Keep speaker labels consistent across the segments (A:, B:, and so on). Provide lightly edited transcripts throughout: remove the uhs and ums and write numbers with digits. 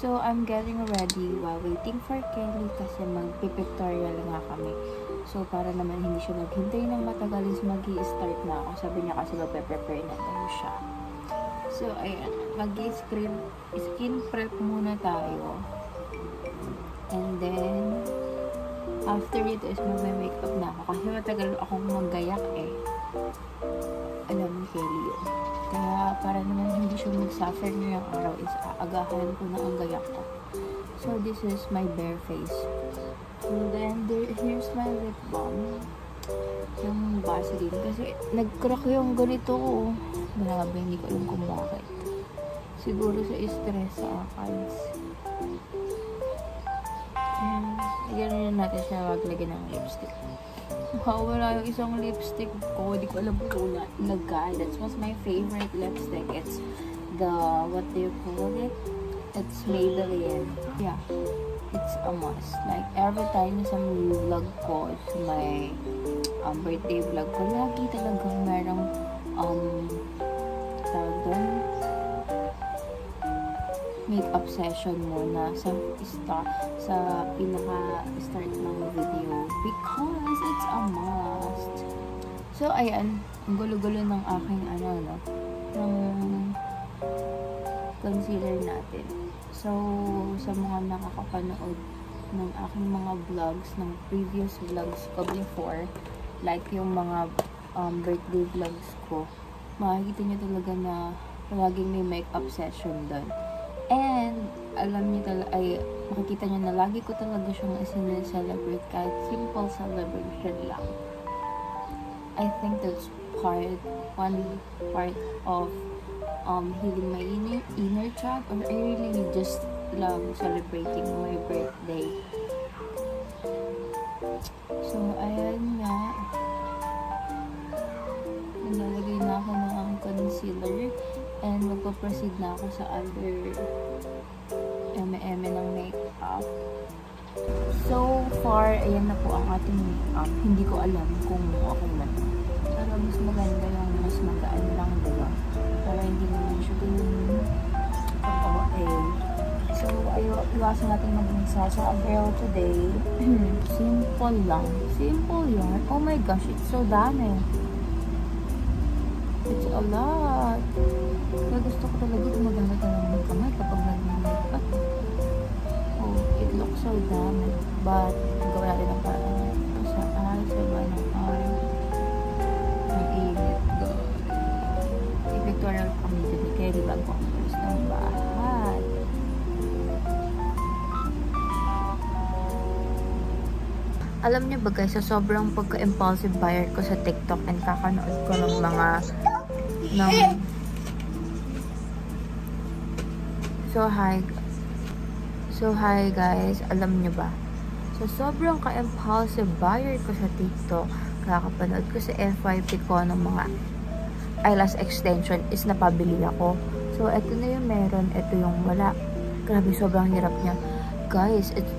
A: So, I'm getting ready while waiting for Kelly kasi mag-pictorial nga kami. So, para naman hindi siya naghintay ng matagal is mag-i-start na ako. Sabi niya kasi magpe-prepare na daw siya. So, ayan. Mag-skin prep muna tayo. And then, after it is mag-makeup na ako. Kasi matagal akong magayak eh. Alam ni Kelly yun. Kaya, para naman hindi siya mag-suffer ngayong araw is aagahan ko na ang gayak ko. So, this is my bare face. And then, here's my lip balm. Yung Vaseline. Kasi, nag-crack yung ganito ko. Grabe, hindi ko alam kung bakit. Siguro sa stress sa eyes. And, lagyan natin siya maglagay ng lipstick. Wala yung isang lipstick ko. Hindi ko alam kung nagka. That was my favorite lipstick. It's the, what do you call it? It's Maybelline. Yeah. It's a must. Like, every time sa vlog ko, sa my birthday vlog ko, lagi talagang merong tawag doon, makeup session muna sa pinaka-start ng video because it's a must. So, ayan. Ang gulo-gulo ng aking ng concealer natin. So, sa mga nakakapanood ng aking mga vlogs, ng previous vlogs ko before, like yung mga birthday vlogs ko, makikita nyo talaga na palaging may makeup session doon. And, alam niyo talaga, makikita niyo na lagi ko talaga siyang celebrate kahit simple celebration lang. I think that's one part of healing my inner child, or I really just love celebrating my birthday. So, ayan nga. Nilalagay na ako ng concealer. And magpo-proceed na ako sa other eme ng makeup. So far, ayan na po ang ating makeup. Hindi ko alam kung okay na. Pero mas maganda yung mas magaan lang, diba? Para hindi naman siya So, iwasan natin maging Sasha Girl today. Simple lang. Simple yan. Oh my gosh, it's so dami. It's a lot. Kaya gusto ko talaga gumagamit ng kamay kapag nag-makeup. Oh, it looks so dami. But, gawin natin ang parang sa eyes, sa ba ng arm. Ang init. God. I-pictorial kami dito kaya di ba ang first ng bahay. Alam niyo ba guys, sa sobrang pagka-impulsive buyer ko sa TikTok and kakanood ko ng mga So hi guys, alam niyo ba? So sobrang ka-impulsive buyer ko sa TikTok, kakapanood ko sa FYP ko ng mga eyelash extension is napabili ako. So ito na yung meron, ito yung wala. Grabe, sobrang hirap niya. Guys, it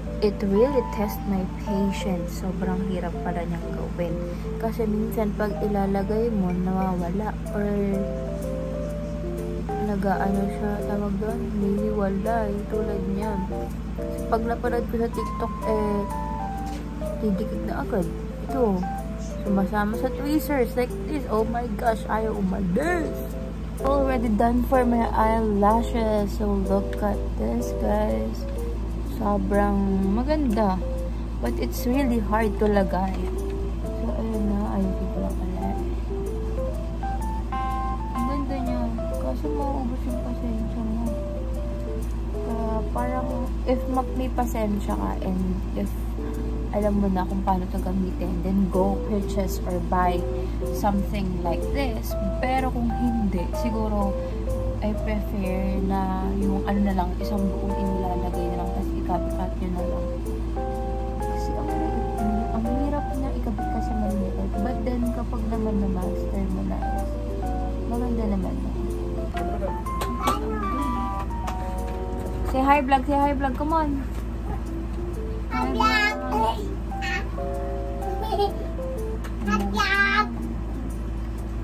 A: really test my patience. Sobrang hirap pala niyang gawin. Kasi minsan pag ilalagay mo, nawawala. Or nag-ano siya, tawag doon, niliwalay. Tulad niyan. Pag napanood ko sa TikTok, didikit na agad. Ito, sumasama sa tweezers like this. Oh my gosh, ayaw umalis. Already done for my eyelashes. So look at this, guys. Sobrang maganda. But it's really hard to lagay. So, ayun na. Ayun ko lang pala. Ang ganda niya. Kaso mauubos yung pasensya mo. Parang, if may pasensya ka and if alam mo na kung paano ito gamitin, then go purchase or buy something like this. Pero kung hindi, siguro, I prefer na yung ano na lang, isang buong inilalagay na lang, tapos ikat-cut nyo na lang. Kasi ang hirap na ikabit kasi maliit. But then, kapag naman na-master mo na, maganda naman na. Say hi vlog, come on. Hi vlog.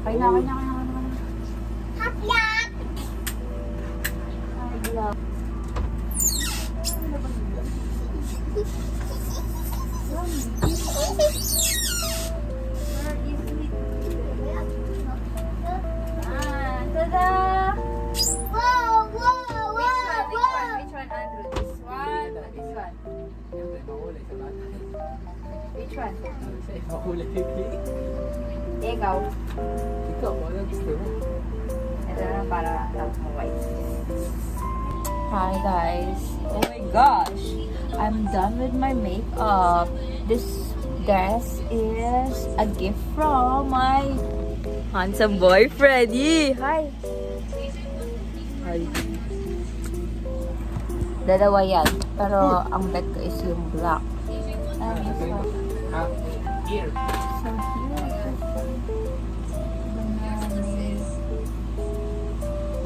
A: Kaya na. Which one?
B: Makulay.
A: Ikaw.
B: Ikaw, ano gusto mo?
A: Ito na para top mo white. Hi guys. Oh my gosh. I'm done with my makeup. This dress is a gift from my handsome boyfriend. Yee! Hi. Hi. Dalawa yan. Pero ang bet ko is yung black. And this one.
B: Here.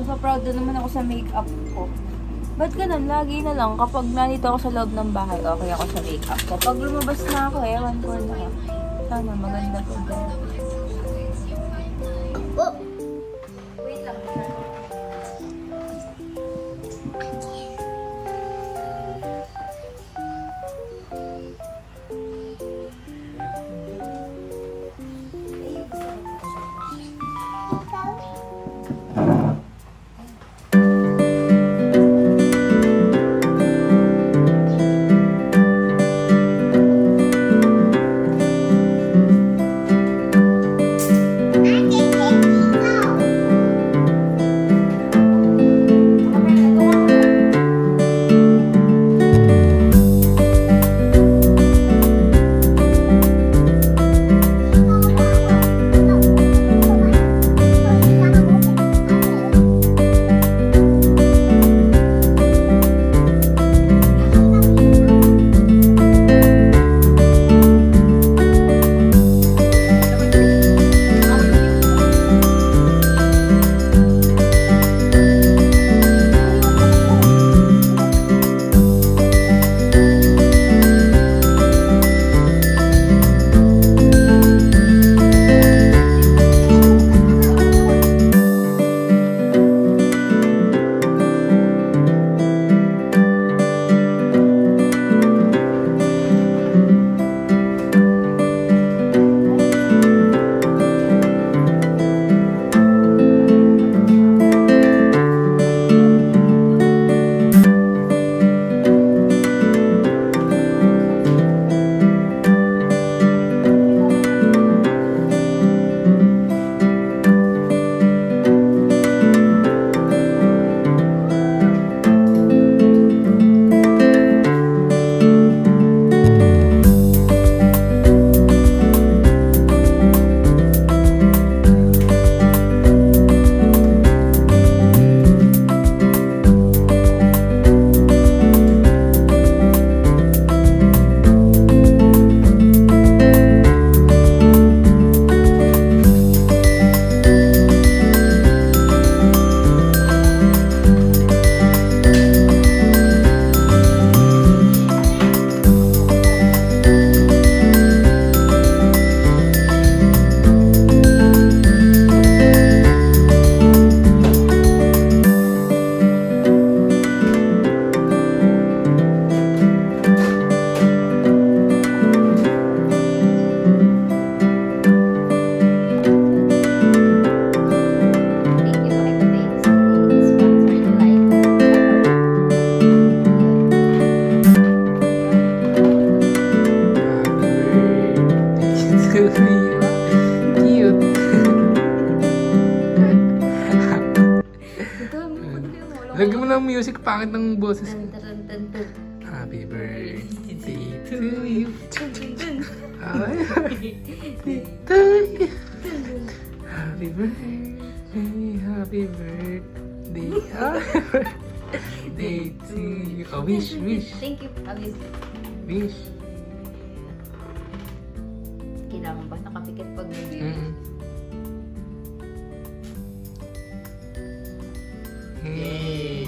A: So proud na naman ako sa makeup ko. Ba't ganun? Lagi na lang. Kapag nandito ako sa loob ng bahay, okay ako sa makeup ko. Pag lumabas na ako, ewan ko na. Sana maganda po dyan. Oh! Wait lang.
B: Lagyan mo ng music, pangit ng boses. Happy birthday to you. Happy birthday to you. Happy birthday, happy birthday, happy birthday to you. Oh, wish, wish.
A: Thank you.
B: Wish.
A: Kailangan ba nakapikit pag may
B: Yay!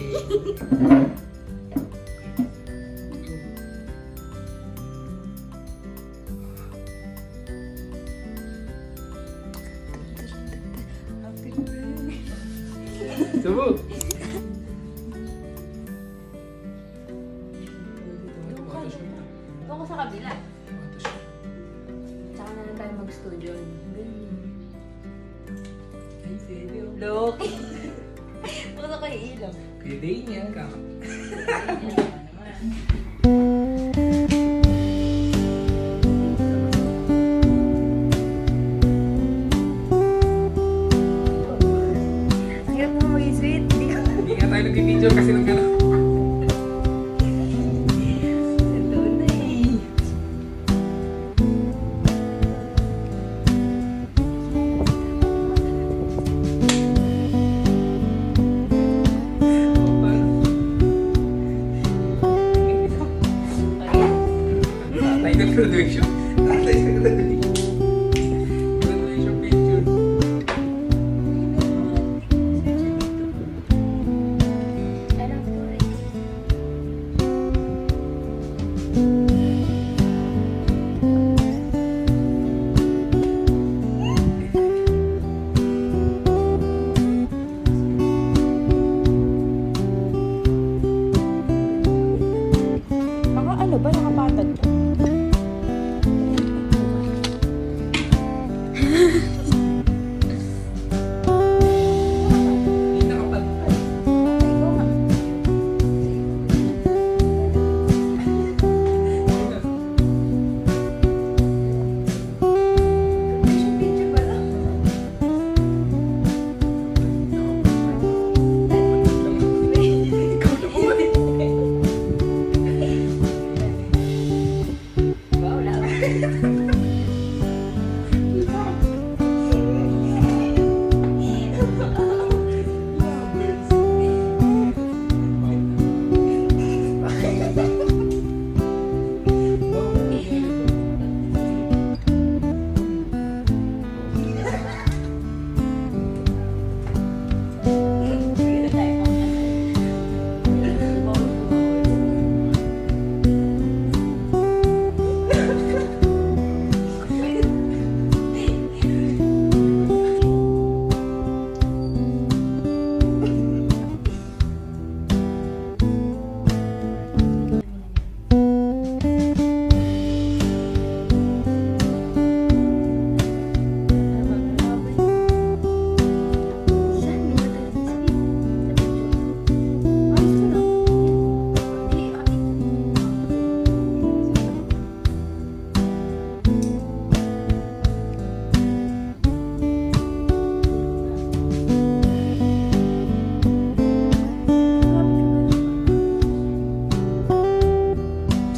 B: Subo!
A: Doon ko sa kabila. Tsaka na lang tayo mag-studio.
B: Ay, seryo?
A: Loki! Bukod ako yung ilaw.
B: Pwede niya ka.
A: sweet.
B: Hindi nga tayo nag-video kasi ng gano'n. Graduation. Graduation picture.
A: Baka ano ba, nakapatag to?
B: Hindi nakapantay.
A: Ikaw nga. Picture ba lang?
B: Ikaw na bumalik.
A: Wow, lang.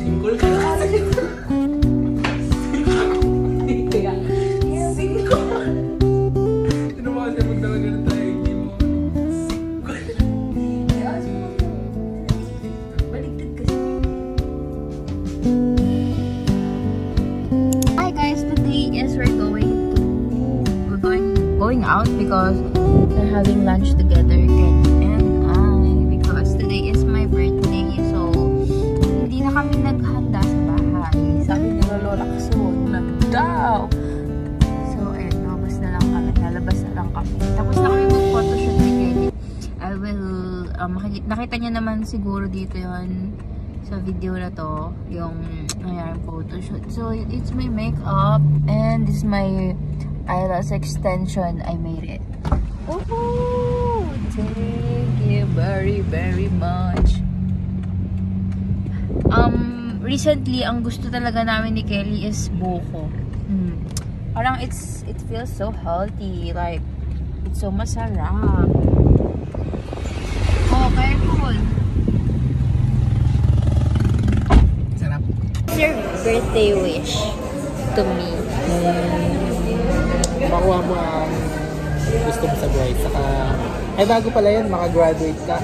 B: Single ka na. Sino mo kasi magdala tayo, hindi mo
A: Baligtad kasi. Hi guys, today is we're going out because we're having lunch together, Kenny and I, because today is my birthday, so hindi na kami naghanda sa bahay. Sabi ni Lola Kaso, daw. So ayun, lalabas na lang kami. Tapos na kami mag-photoshoot ni Kenny. I will, nakita niyo naman siguro dito yon sa video na to, yung nangyaring photoshoot. So it's my makeup and this is my eyelash extension. I made it. Oh, thank you very, very much. Recently, ang gusto talaga namin ni Kelly is buko. Parang it feels so healthy. Like, it's so masarap. Oh, careful.
B: sarap.
A: What's your birthday wish to me?
B: Makuha mo ang gusto mo sa buhay. Saka, ay bago pala yun, makagraduate ka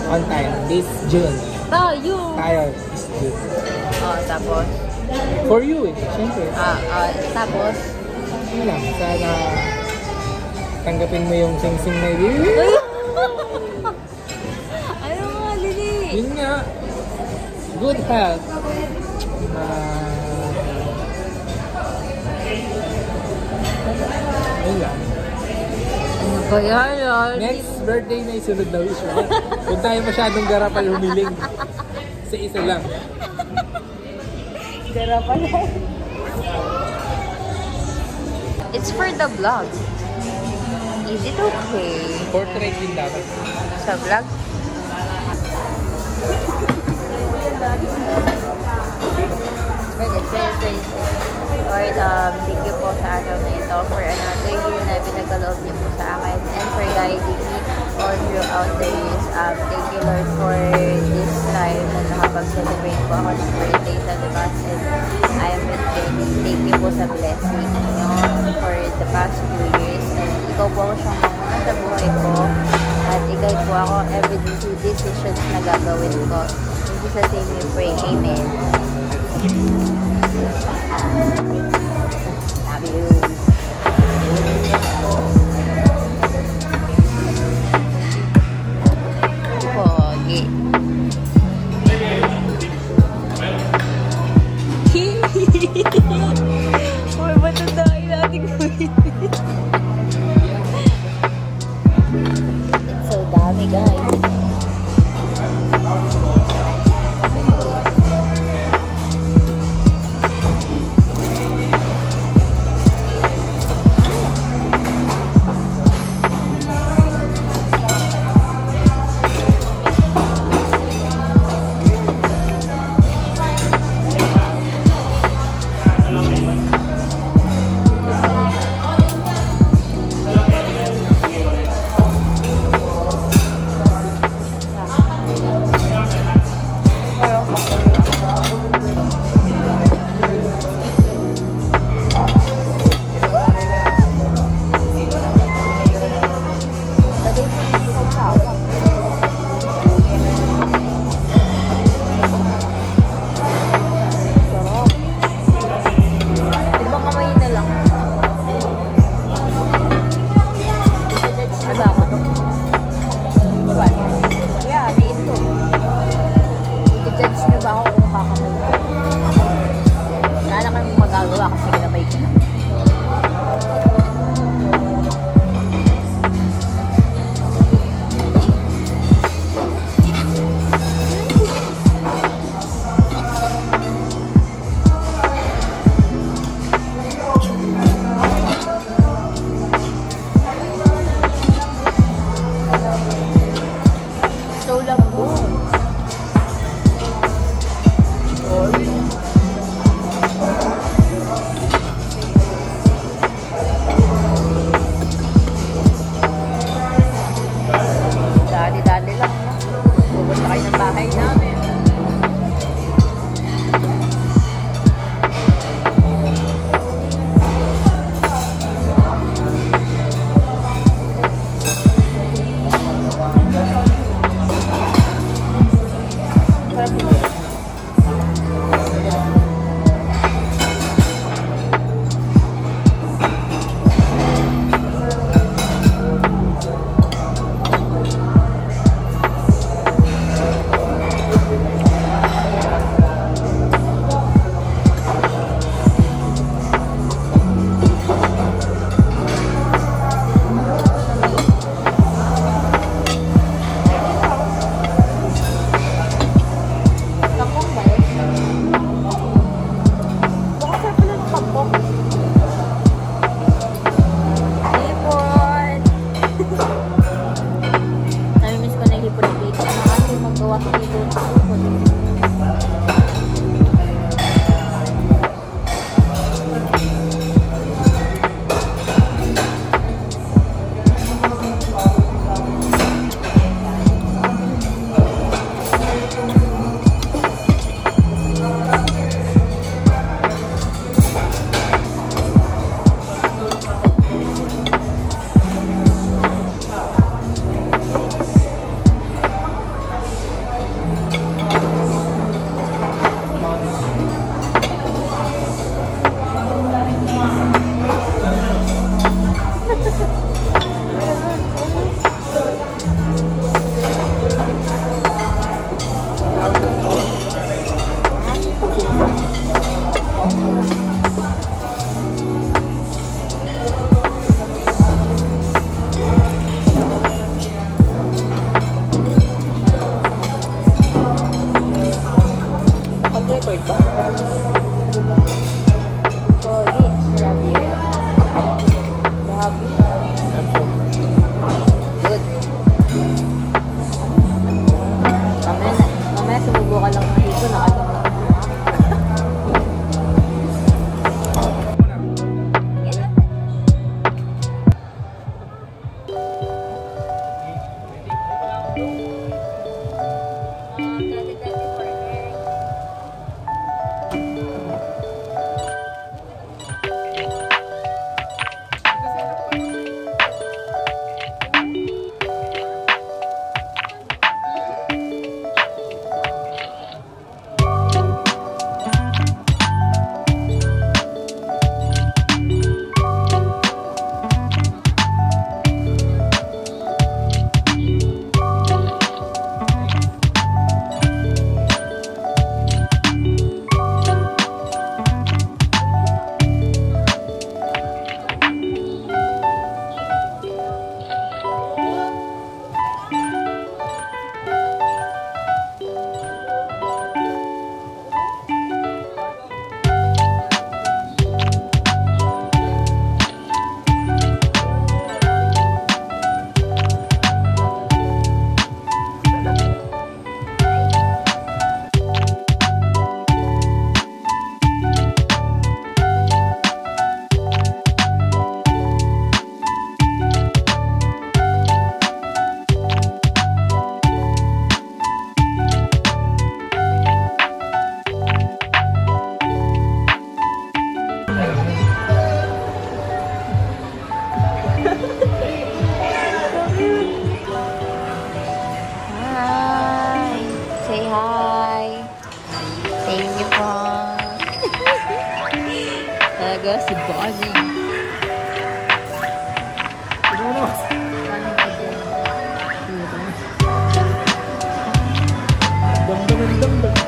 B: on time. This June.
A: Tayo!
B: Tayo, this June.
A: Tapos?
B: For you eh, syempre.
A: Tapos?
B: Ano lang, sana tanggapin mo yung sing-sing na yun.
A: Ano nga, Lili?
B: Yun nga. Good health. Yun lang.
A: Kaya yan.
B: Next birthday na isunod na wish mo. Huwag tayo masyadong garapal humiling. Sa isa lang.
A: Gara pala. It's for the vlog. Is it okay?
B: Portrait din dapat.
A: Sa vlog? Lord, thank you po sa araw na ito for another year na pinagkaloob niyo po sa akin and for guiding me all throughout the years. Thank you, Lord, for this time na nakapag-celebrate po ako ng birthday sa Dimas. And I am with Jenny. Thank you po sa blessing, for the past few years. And ikaw po ako siyang mamuna sa buhay ko. At i-guide po ako every decisions na gagawin ko. In Jesus' name we pray. Amen. Love you. Pogi. Uy, ba't ang dahil natin gawin? So dami, guys. talaga si Bonnie.
B: Ano? Damdaman.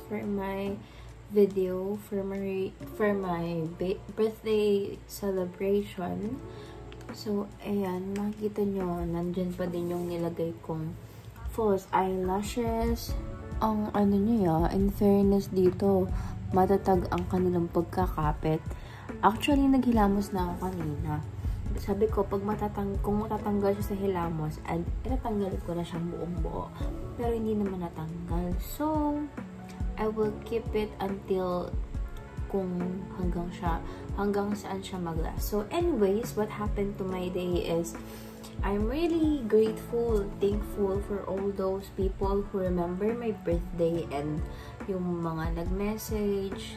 A: For my video for my birthday celebration. So ayan, makikita nyo nandyan pa din yung nilagay kong false eyelashes. Ang ano nyo in fairness dito, matatag ang kanilang pagkakapit. Actually naghilamos na ako kanina. Sabi ko, kung matatanggal siya sa hilamos, and itatanggal ko na siyang buong buo. Pero hindi naman natanggal. So, I will keep it until kung hanggang saan siya mag-last. So, anyways, what happened to my day is, I'm really grateful, thankful for all those people who remember my birthday and yung mga nag-message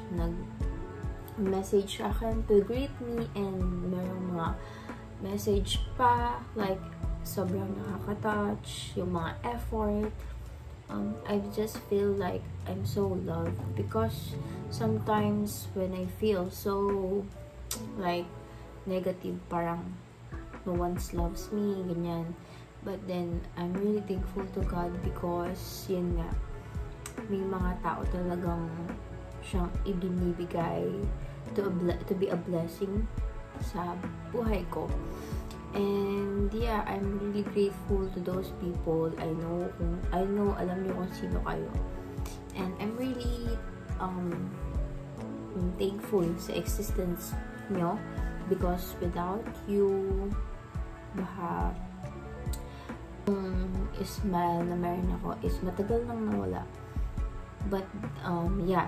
A: sa akin to greet me, and merong mga message pa, like, sobrang nakaka-touch, yung mga effort. I just feel like I'm so loved, because sometimes when I feel so like negative, parang no one loves me, ganyan. But then I'm really thankful to God, because yun nga, may mga tao talagang siyang ibinibigay to be a blessing sa buhay ko. And yeah, I'm really grateful to those people. I know, alam niyo kung sino kayo. And I'm really thankful sa existence niyo, because without you, baka yung smile na meron ako is matagal nang nawala. But yeah,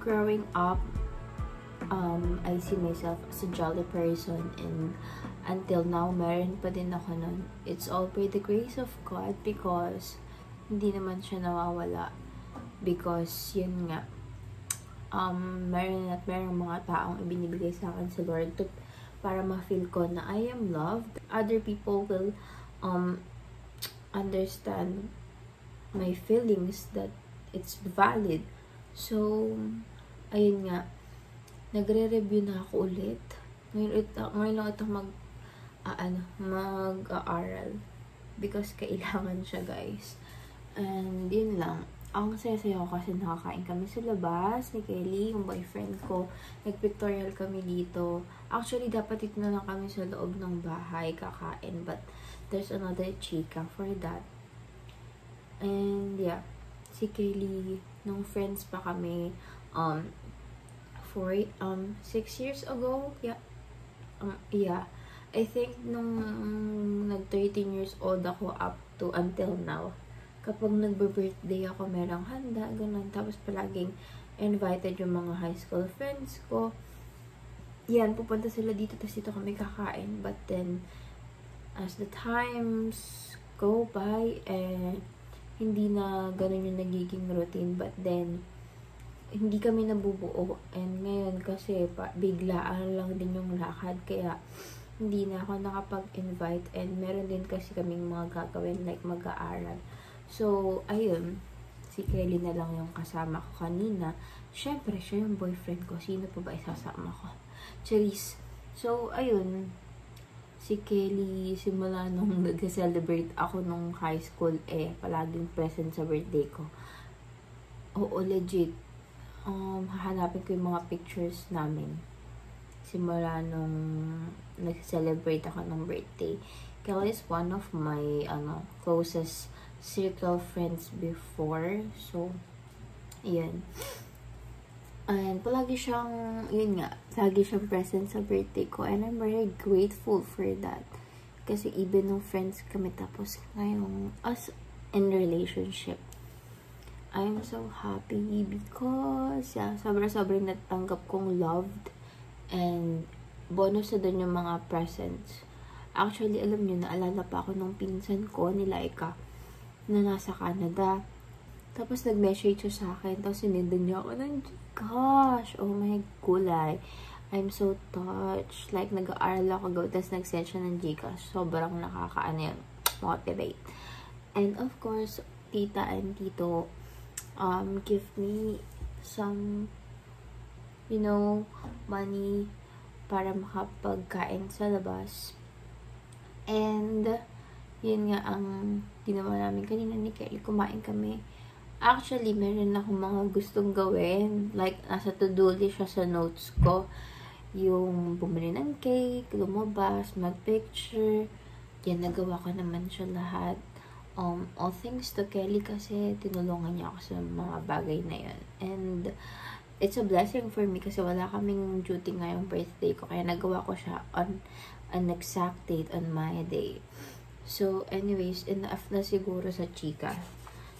A: growing up, I see myself as a jolly person, and until now, meron pa din ako nun. It's all by the grace of God, because hindi naman siya nawawala. Because yun nga, merong mga taong ibinibigay sa akin sa Lord para ma-feel ko na I am loved. Other people will understand my feelings, that it's valid. So, ayun nga, nagre-review na ako ulit. Ngayon lang ito mag-aaral, because kailangan siya, guys. And yun lang, ang saya-saya ko kasi nakakain kami sa labas ni Kelly, yung boyfriend ko. Nag-pictorial kami dito. Actually, dapat dito na lang kami sa loob ng bahay kakain, but there's another chika for that. And yeah, si Kelly, nung friends pa kami 6 years ago, yeah, I think nung nag-13 years old ako up to until now, kapag nagbe-birthday ako, merong handa, ganun. Tapos palaging invited yung mga high school friends ko. Yan, pupunta sila dito, tapos dito kami kakain. But then, as the times go by, hindi na ganun yung nagiging routine. But then, hindi kami nabubuo. And ngayon kasi, biglaan lang din yung lakad. Kaya, hindi na ako nakapag-invite. And meron din kasi kaming mga gagawin, like mag-aaral. So, ayun, si Kelly na lang yung kasama ko kanina. Syempre, siya yung boyfriend ko. Sino pa ba isasama ko? Charis. So, ayun, si Kelly, simula nung nag-celebrate ako nung high school, palaging present sa birthday ko. Oo, legit. Hahanapin ko yung mga pictures namin. Simula nung nag-celebrate ako ng birthday. Kelly is one of my, closest circle friends before. So, yun. And palagi siyang, yun nga, palagi siyang present sa birthday ko. And I'm very grateful for that. Kasi even nung friends kami, tapos ngayong us in relationship. I'm so happy because, sobrang natanggap kong loved. And bonus na dun yung mga presents. Actually, alam nyo, naalala pa ako nung pinsan ko, ni Laika, na nasa Canada. Tapos nag-message siya sa akin, tapos sinundan niya ako ng gosh, oh my gulay. I'm so touched. Like, nag-aaral ako, tapos nag-send siya ng Gcash. Sobrang nakakaano yun, motivate. And of course, tita and tito, give me some, money para makapagkain sa labas. And, yun nga ang ginawa namin kanina ni Kelly. Kumain kami. Actually, meron akong mga gustong gawin. Like, nasa to-do list siya sa notes ko. Yung bumili ng cake, lumabas, mag-picture. Yan, nagawa ko naman siya lahat. All thanks to Kelly kasi tinulungan niya ako sa mga bagay na yun. And, it's a blessing for me kasi wala kaming duty ngayong birthday ko. Kaya nagawa ko siya on an exact date on my day. So, anyways, enough na siguro sa chika.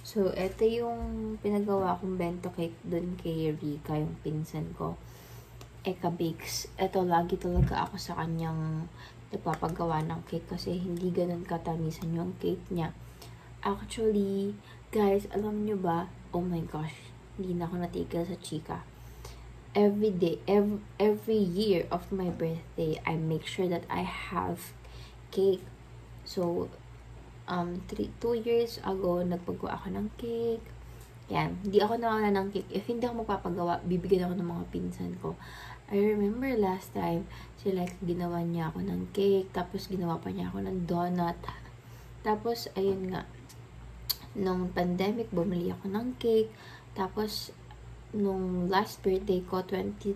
A: So, ito yung pinagawa kong bento cake dun kay Rika, yung pinsan ko. Eka Bakes. Ito, lagi talaga ako sa kanyang nagpapagawa ng cake kasi hindi ganun katamisan yung cake niya. Actually, guys, alam nyo ba, oh my gosh, hindi na ako natigil sa chika. Every day, every year of my birthday, I make sure that I have cake. So, 2 years ago, nagpagawa ako ng cake. Yan, hindi ako nawala ng cake. If hindi ako magpapagawa, bibigyan ako ng mga pinsan ko. I remember last time, ginawa niya ako ng cake, tapos ginawa pa niya ako ng donut. Tapos, ayun nga, nung pandemic, bumili ako ng cake. Tapos, nung last birthday ko, 22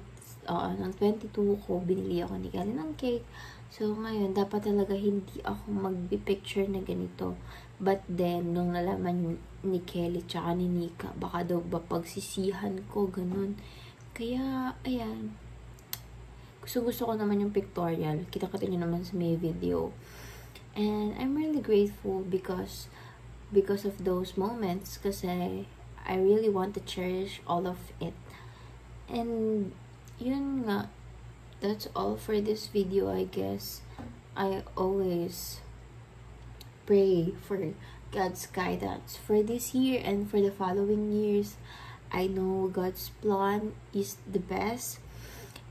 A: ko, binili ako ni Kelly ng cake. So, ngayon, dapat talaga hindi ako mag-picture na ganito. But then, nung nalaman ni Kelly tsaka ni Nika, baka daw ba pagsisihan ko, ganun. Kaya, ayan. Gusto ko naman yung pictorial. Kita-kita nyo naman sa may video. And I'm really grateful because of those moments. Kasi, I really want to cherish all of it. And, yun nga, that's all for this video, I guess. I always pray for God's guidance for this year and for the following years. I know God's plan is the best.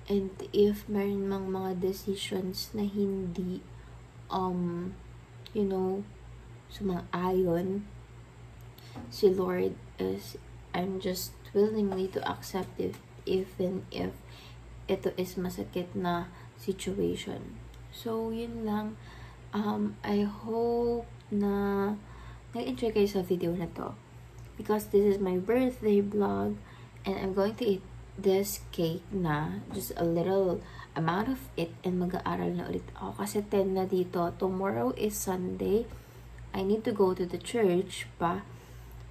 A: And if meron mang mga decisions na hindi, sumang-ayon, si Lord is, I'm just willingly to accept it even if ito is masakit na situation. So, yun lang. I hope na nag-enjoy kayo sa video na to. Because this is my birthday vlog and I'm going to eat this cake na. Just a little amount of it and mag-aaral na ulit ako. Kasi 10 na dito. Tomorrow is Sunday. I need to go to the church pa.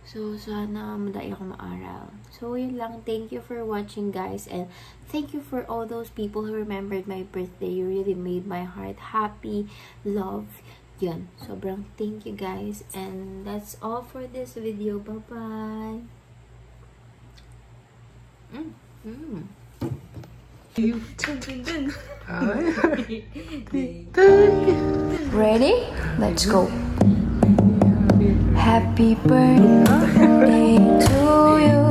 A: So, sana madai ako maaral. So, yun lang. Thank you for watching, guys. And thank you for all those people who remembered my birthday. You really made my heart happy. Love. Yun. Sobrang thank you, guys. And that's all for this video. Bye-bye. Ready? Let's go. Happy birthday to you.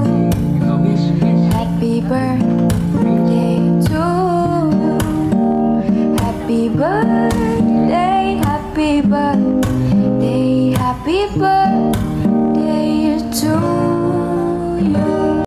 A: Happy birthday to you. Happy birthday, happy birthday, happy birthday.